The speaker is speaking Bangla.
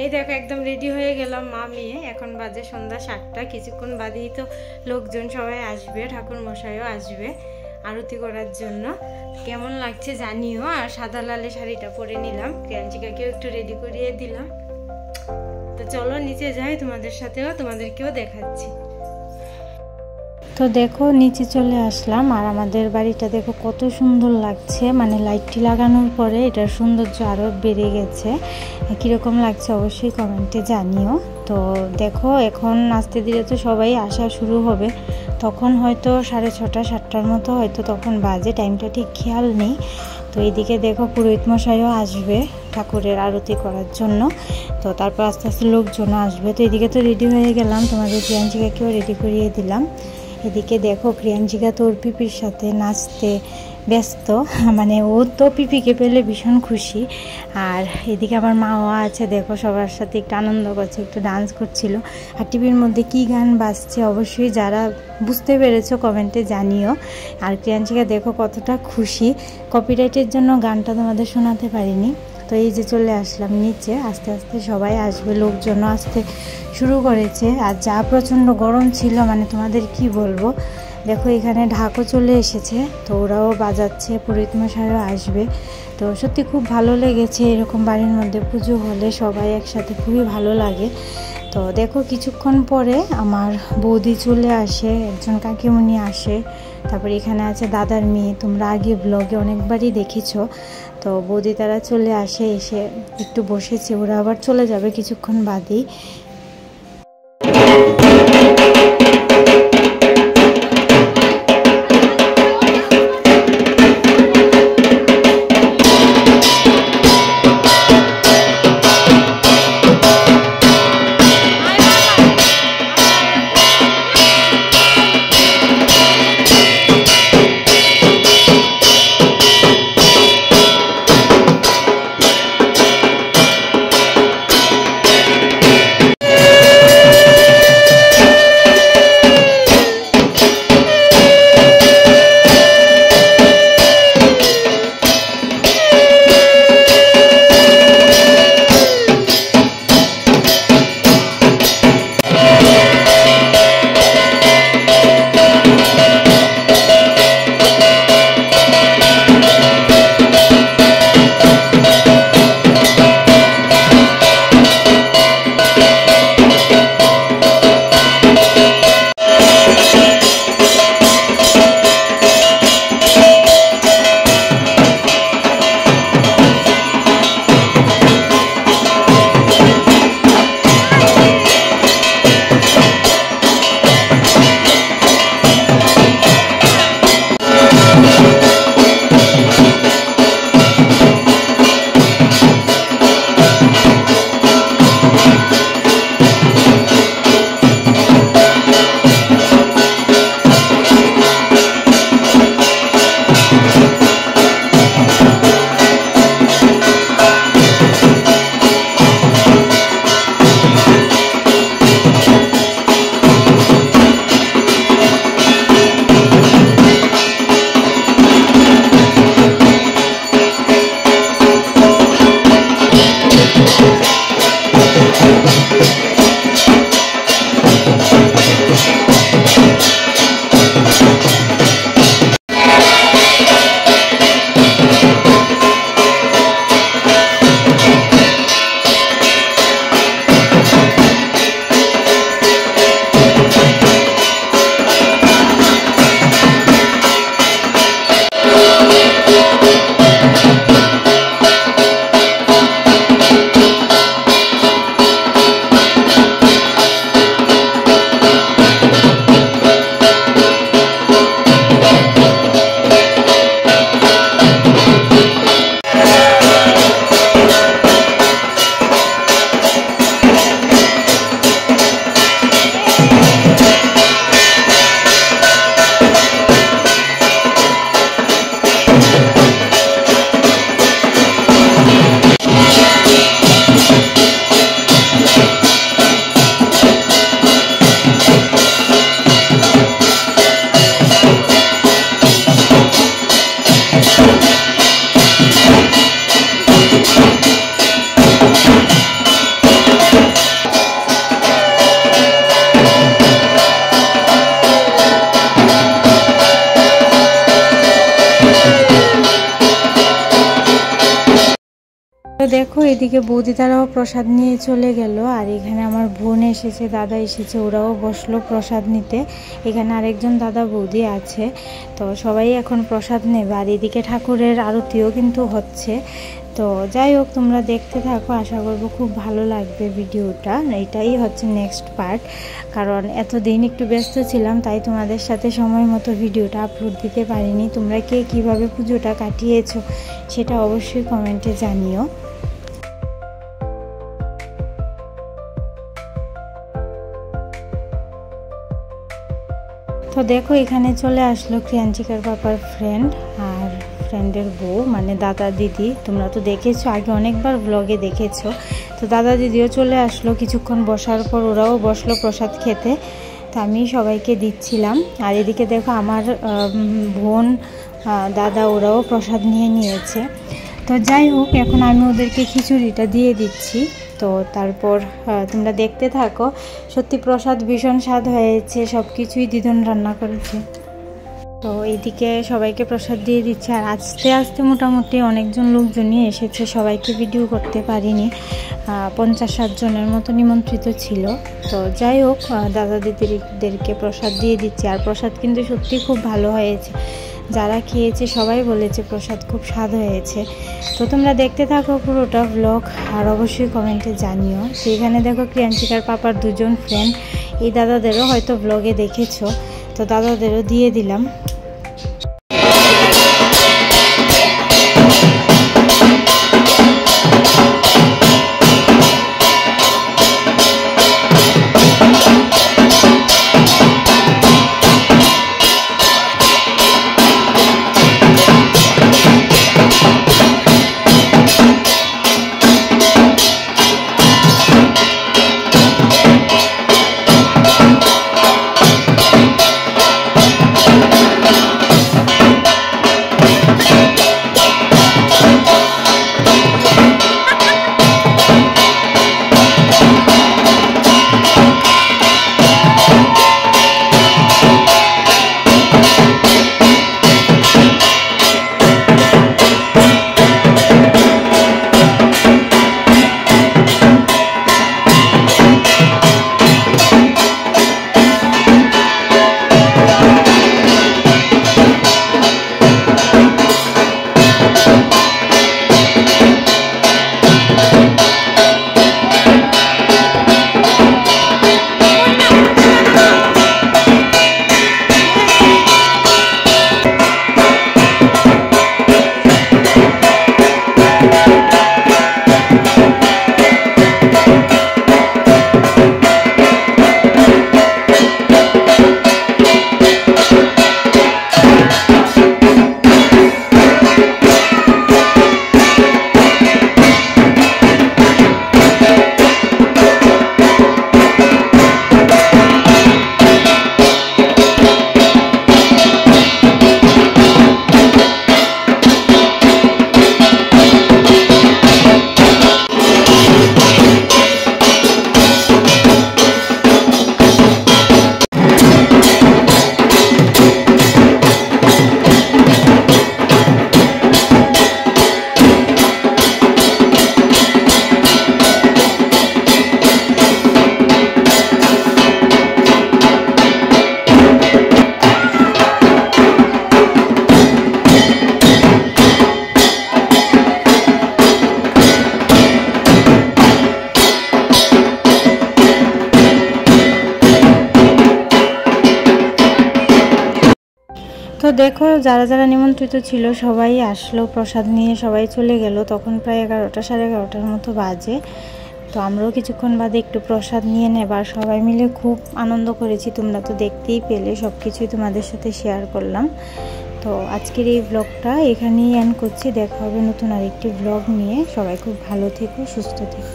এই দেখো একদম রেডি হয়ে গেলাম মা মেয়ে। এখন বাজে সন্ধ্যা 7টা। কিছুক্ষণ বাদেই তো লোকজন সবাই আসবে, ঠাকুর মশাইও আসবে আরতি করার জন্য। কেমন লাগছে জানিও। আর সাদা লালে শাড়িটা পরে নিলাম, ক্রিয়াঞ্চিকাকেও একটু রেডি করিয়ে দিলাম। তো চলো নিচে যাই, তোমাদেরকেও দেখাচ্ছি। তো দেখো নিচে চলে আসলাম, আর আমাদের বাড়িটা দেখো কত সুন্দর লাগছে। মানে লাইটটি লাগানোর পরে এটার সৌন্দর্য আরও বেড়ে গেছে। কীরকম লাগছে অবশ্যই কমেন্টে জানিও। তো দেখো এখন আস্তে ধীরে তো সবাই আসা শুরু হবে। তখন হয়তো 6:30 7টার মতো হয়তো তখন বাজে, টাইমটা ঠিক খেয়াল নেই। তো এইদিকে দেখো পুরোহিত মশাইও আসবে ঠাকুরের আরতি করার জন্য। তো তারপর আস্তে আস্তে লোকজনও আসবে। তো এদিকে তো রেডি হয়ে গেলাম, তোমাদের ক্রিয়াঞ্চিকাকেও রেডি করিয়ে দিলাম। এদিকে দেখো ক্রিয়াঞ্চিকা তো ওর পিপির সাথে নাচতে ব্যস্ত। মানে ও তো পিপিকে পেলে ভীষণ খুশি। আর এদিকে আমার মাও আছে, দেখো সবার সাথে একটু আনন্দ করছে, একটু ডান্স করছিল। আর টিভির মধ্যে কি গান বাজছে অবশ্যই যারা বুঝতে পেরেছো কমেন্টে জানিও। আর ক্রিয়াঞ্চিকা দেখো কতটা খুশি। কপিরাইটের জন্য গানটা তোমাদের শোনাতে পারিনি। তো এই যে চলে আসলাম নিচে, আস্তে আস্তে সবাই আসবে, লোকজনও আসতে শুরু করেছে। আর যা প্রচণ্ড গরম ছিল, মানে তোমাদের কি বলবো। দেখো এখানে ঢাকও চলে এসেছে, তো ওরাও বাজাচ্ছে, পুরোহিত মশাইও আসবে। তো সত্যি খুব ভালো লেগেছে এরকম বাড়ির মধ্যে পুজো হলে, সবাই একসাথে খুবই ভালো লাগে। তো দেখো কিছুক্ষণ পরে আমার বৌদি চলে আসে, একজন কাকিমণি আসে, তারপরে এখানে আছে দাদার মেয়ে, তোমরা আগে ব্লগে অনেকবারই দেখেছো। তো বৌদি তারা চলে আসে, এসে একটু বসেছে, ওরা আবার চলে যাবে কিছুক্ষণ বাদেই। এদিকে বৌদি তারাও প্রসাদ নিয়ে চলে গেল, আর এখানে আমার বোন এসেছে, দাদা এসেছে, ওরাও বসলো প্রসাদ নিতে। এখানে আরেকজন দাদা বৌদি আছে, তো সবাই এখন প্রসাদ নেবে। আর এদিকে ঠাকুরের আরতিও কিন্তু হচ্ছে। তো যাই হোক, তোমরা দেখতে থাকো, আশা করবো খুব ভালো লাগবে ভিডিওটা। এটাই হচ্ছে নেক্সট পার্ট, কারণ এতদিন একটু ব্যস্ত ছিলাম, তাই তোমাদের সাথে সময় মতো ভিডিওটা আপলোড দিতে পারিনি। তোমরা কে কীভাবে পুজোটা কাটিয়েছো সেটা অবশ্যই কমেন্টে জানিও। তো দেখো, এখানে চলে আসলো ক্রিয়াঞ্চিকার পাপার ফ্রেন্ড আর ফ্রেন্ডের বউ, মানে দাদা দিদি। তোমরা তো দেখেছো, আগে অনেকবার ব্লগে দেখেছো। তো দাদা দিদিও চলে আসলো। কিছুক্ষণ বসার পর ওরাও বসলো প্রসাদ খেতে। তো আমি সবাইকে দিচ্ছিলাম। আর এদিকে দেখো আমার বোন, দাদা ওরাও প্রসাদ নিয়ে নিয়েছে। তো যাই হোক, এখন আমি ওদেরকে খিচুড়িটা দিয়ে দিচ্ছি। তো তারপর তোমরা দেখতে থাকো। সত্যি প্রসাদ ভীষণ স্বাদ হয়েছে, সব কিছুই দিদন রান্না করেছে। তো এইদিকে সবাইকে প্রসাদ দিয়ে দিচ্ছে। আর আস্তে আস্তে মোটামুটি অনেকজন লোকজনই এসেছে, সবাইকে ভিডিও করতে পারিনি। 50-60 জনের মতো নিমন্ত্রিত ছিল। তো যাই হোক, দাদা দিদিদেরকে প্রসাদ দিয়ে দিচ্ছে। আর প্রসাদ কিন্তু সত্যি খুব ভালো হয়েছে, যারা খেয়েছে সবাই বলেছে প্রসাদ খুব স্বাদ হয়েছে। তো তোমরা দেখতে থাকো পুরোটা ব্লগ, আর অবশ্যই কমেন্টে জানিও। তো এখানে দেখো ক্রিয়াঞ্চিকার পাপার দুজন ফ্রেন্ড, এই দাদাদেরও হয়তো ব্লগে দেখেছো, তো দাদাদেরও দিয়ে দিলাম। তো দেখো, যারা যারা নিমন্ত্রিত ছিল সবাই আসলো প্রসাদ নিয়ে, সবাই চলে গেল। তখন প্রায় 11টা 11:30 মতো বাজে। তো আমরাও কিছুক্ষণ বাদে একটু প্রসাদ নিয়ে নেবার সবাই মিলে খুব আনন্দ করেছি। তোমরা তো দেখতেই পেলে, সব কিছুই তোমাদের সাথে শেয়ার করলাম। তো আজকের এই ব্লগটা এখানেই এন্ড করছি। দেখা হবে নতুন আরেকটি ব্লগ নিয়ে। সবাই খুব ভালো থেকো, সুস্থ থেকো।